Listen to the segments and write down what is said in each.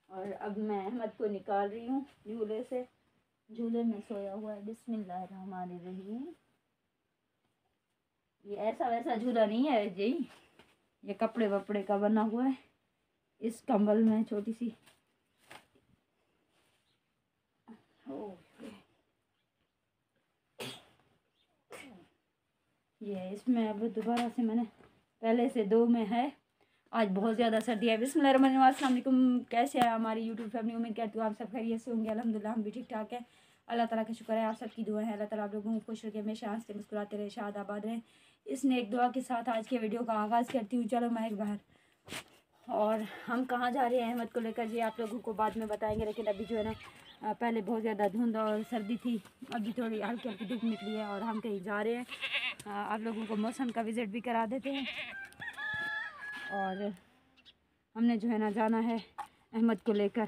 और अब मैं अहमद को निकाल रही हूँ झूले से। झूले में सोया हुआ है। बिस्मिल्लाहिर्रहमानिर्रहीम। ये ऐसा वैसा झूला नहीं है जी, ये कपड़े वपड़े का बना हुआ है। इस कंबल में छोटी सी ये इसमें अब दोबारा से मैंने पहले से 2 में है। आज बहुत ज़्यादा सर्दी है। बिस्मिल्लाहिर्रहमानिर्रहीम। अस्सलाम वालेकुम। कैसे है हमारी यूट्यूब फैमिली? उम्मीद करती हूँ आप सब खैरियत से होंगे। अल्हम्दुलिल्लाह हम भी ठीक ठाक है। अल्लाह ताला का शुक्र है, आप सबकी दुआ है। अल्लाह ताला आप लोगों को खुश रखे, हमेशा हंसते मुस्कुराते रहे, शाद आबाद रहें। इस नेक दुआ के साथ आज के वीडियो का आगाज़ करती हूँ। चलो मैं एक बार, और हम कहाँ जा रहे हैं अहमद को लेकर जी आप लोगों को बाद में बताएंगे। लेकिन अभी जो है ना, पहले बहुत ज़्यादा धुंध और सर्दी थी, अभी थोड़ी हल्की हल्की धूप निकली है और हम कहीं जा रहे हैं। आप लोगों को मौसम का विज़िट भी करा देते हैं। और हमने जो है ना जाना है अहमद को लेकर।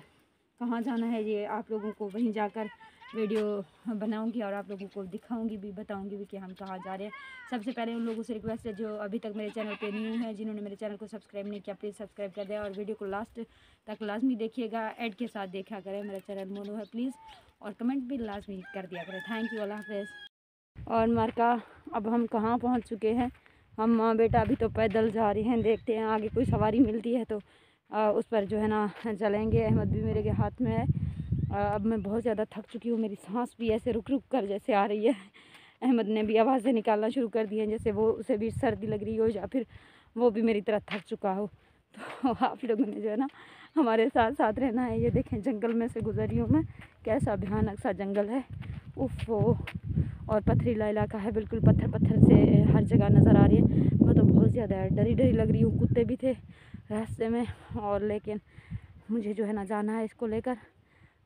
कहाँ जाना है ये आप लोगों को वहीं जाकर वीडियो बनाऊंगी और आप लोगों को दिखाऊंगी भी, बताऊंगी भी कि हम कहाँ जा रहे हैं। सबसे पहले उन लोगों से रिक्वेस्ट है जो अभी तक मेरे चैनल पे न्यू है, जिन्होंने मेरे चैनल को सब्सक्राइब नहीं किया, प्लीज़ सब्सक्राइब कर दें और वीडियो को लास्ट तक लाजमी देखिएगा, ऐड के साथ देखा करें। मेरा चैनल मोनू है प्लीज़, और कमेंट भी लाजमी कर दिया करें। थैंक यू, अल्लाह हाफ़िज़। और मार्का अब हम कहाँ पहुँच चुके हैं। हम माँ बेटा अभी तो पैदल जा रहे हैं, देखते हैं आगे कोई सवारी मिलती है तो उस पर जो है ना चलेंगे। अहमद भी मेरे के हाथ में है। अब मैं बहुत ज़्यादा थक चुकी हूँ, मेरी सांस भी ऐसे रुक रुक कर जैसे आ रही है। अहमद ने भी आवाज़ें निकालना शुरू कर दी हैं, जैसे वो उसे भी सर्दी लग रही हो या फिर वो भी मेरी तरह थक चुका हो। तो आप लोगों ने जो है ना हमारे साथ साथ रहना है। ये देखें जंगल में से गुजर रही हूँ मैं, कैसा भयानक सा जंगल है। उफ, और पथरीला इलाका है, बिल्कुल पत्थर पत्थर से हर जगह नज़र आ रही है। मैं तो बहुत ज़्यादा डरी डरी लग रही हूँ। कुत्ते भी थे रास्ते में, और लेकिन मुझे जो है ना जाना है इसको लेकर।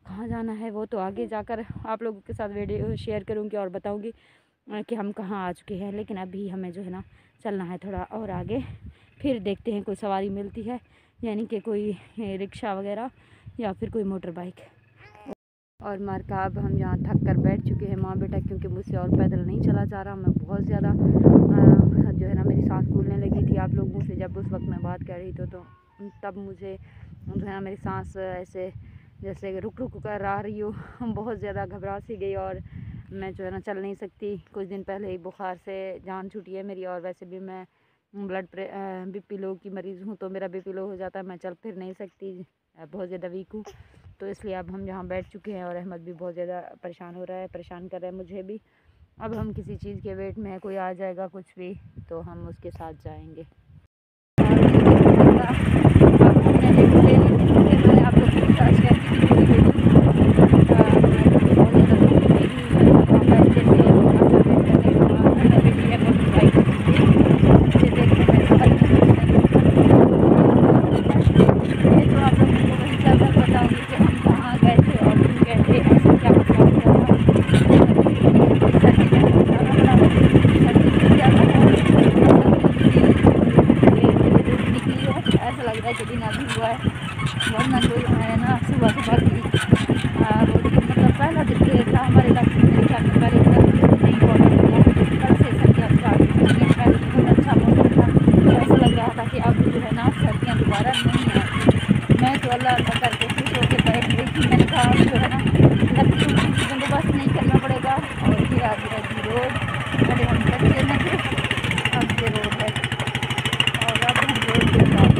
कहाँ जाना है वो तो आगे जाकर आप लोगों के साथ वीडियो शेयर करूँगी और बताऊँगी कि हम कहाँ आ चुके हैं। लेकिन अभी हमें जो है ना चलना है थोड़ा और आगे, फिर देखते हैं कोई सवारी मिलती है, यानी कि कोई रिक्शा वगैरह या फिर कोई मोटर बाइक। और मार्का अब हम यहाँ थक कर बैठ चुके हैं माँ बेटा, क्योंकि मुझसे और पैदल नहीं चला जा रहा। मैं बहुत ज़्यादा जो है ना मेरी सांस फूलने लगी थी आप लोगों से जब उस वक्त मैं बात कर रही थी, तो तब मुझे जो है ना मेरी सांस ऐसे जैसे रुक रुक कर आ रही हो। बहुत ज़्यादा घबरा सी गई और मैं जो है ना चल नहीं सकती। कुछ दिन पहले ही बुखार से जान छूटी है मेरी, और वैसे भी मैं BP लो की मरीज़ हूँ, तो मेरा BP लो हो जाता है, मैं चल फिर नहीं सकती, बहुत ज़्यादा वीक हूँ। तो इसलिए अब हम यहाँ बैठ चुके हैं और अहमद भी बहुत ज़्यादा परेशान हो रहा है, परेशान कर रहा है मुझे भी। अब हम किसी चीज़ के वेट में है, कोई आ जाएगा कुछ भी तो हम उसके साथ जाएंगे। आप लोगों के साथ शेयर वरना तो है ना सुबह सुबह की मतलब पहला दिन था हमारे इलाके में। मेरे ख्याल में पहले नहीं हुआ करता, कल से सर्दियाँ स्टार्ट हुई हैं। पहले तो बहुत अच्छा मौसम था, तो ऐसा लग रहा था कि अब जो है ना सर्दियाँ दोबारा नहीं आएंगी। मैं तो अल्लाह अल्लाह करके खुश होकर बैठ गई थी। मैंने कहा जो है ना लगती हूँ किसी बंदोबस्त नहीं करना पड़ेगा। और फिर आगे रहती रोड, पहले हम कच्चे में थे, अब से रोड है और अब हम रोड के साथ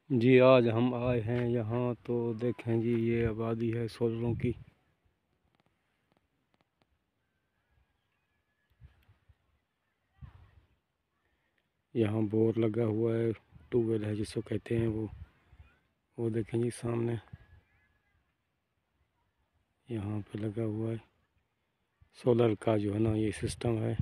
जी। आज हम आए हैं यहाँ, तो देखें जी ये आबादी है सोलरों की। यहाँ बोर लगा हुआ है, ट्यूबवेल है जिसको कहते हैं वो देखें जी सामने यहाँ पे लगा हुआ है। सोलर का जो है ना ये सिस्टम है।